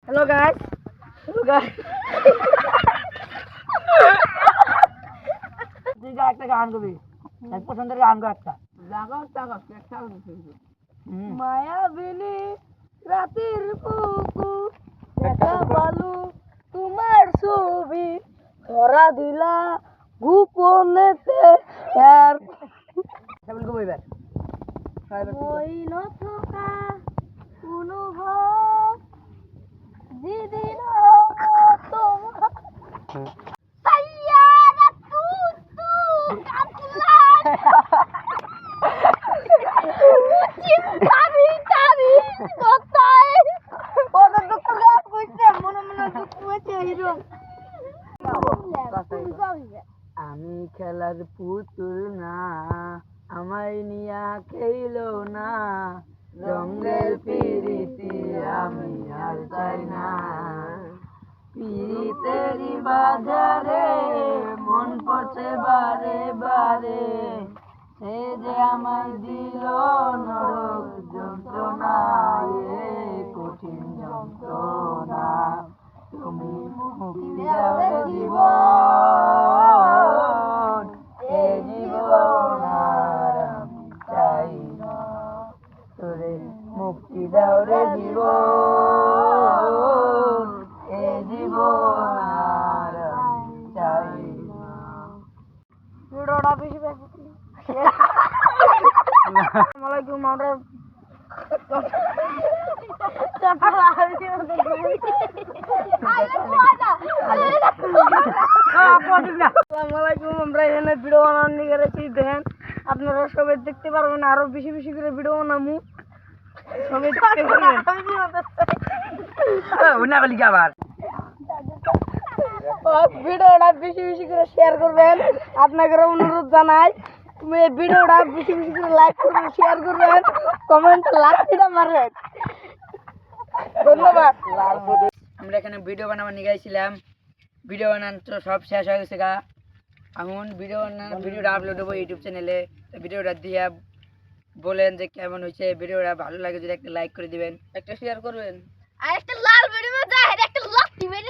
Hello guys. Hello guys. তুই একটা গান গাবি। এক পছন্দের গান গা একটা। জাগো একটা মায়াবিনী রাতের পুকুর দেখা পালু তোমার ছবি ধরা দিলা গোপনেতে আর কেমন কইবে ওই নথকা অনুভব দিদির তোমার সাইয়ারা তুতু কাতলান চিন্তাবি তাবি কোথায় ওটা দুঃখ গাছ কইছে মনে মনে দুঃখ হয়েছে হিরো আমি খেলার পুতুল না আমায় নিয়া খেলো না রঙের পিরিতি আমি আর চাই না পিরিতেরি বাজারে মন পড়ছে বারে বারে সে যে আমার দিল নরক যন্ত্রণা এ কঠিন যন্ত্রণা তুমি মুক্তি দাও রে জীবন এ জীবন আর আমি চাই না তোরে মুক্তি দাও রে জীবন এ জীবন আর আমি চাই না ভিডিওটা বেশি বেশি আসসালামাইকুম আমরা আমরা এখানে ভিডিও বানানো গেছি দেখেন আপনারা সবাই দেখতে পারবেন আরো বেশি বেশি করে ভিডিও বানাবো সবাই দেখতে পারবেন ভিডিওটা বেশি বেশি করে শেয়ার করবেন আপনাদের অনুরোধ জানাই তুমি এই ভিডিওটা বেশি বেশি করে লাইক করবেন শেয়ার করবেন কমেন্ট লাইকটা মারবেন ধন্যবাদ আমরা এখানে ভিডিও বানাবো নিয়ে গেছিলাম ভিডিও বানানো তো সব শেষ হয়ে গেছে গা এখন ভিডিওটা আপলোড হবো ইউটিউব চ্যানেলে ভিডিওটা দিয়ে বলেন যে কেমন হয়েছে ভিডিওটা ভালো লাগে যদি একটা লাইক করে দিবেন একটা শেয়ার করবেন আর একটা লাল ভিডিও মধ্যে একটা লাভ দিবেন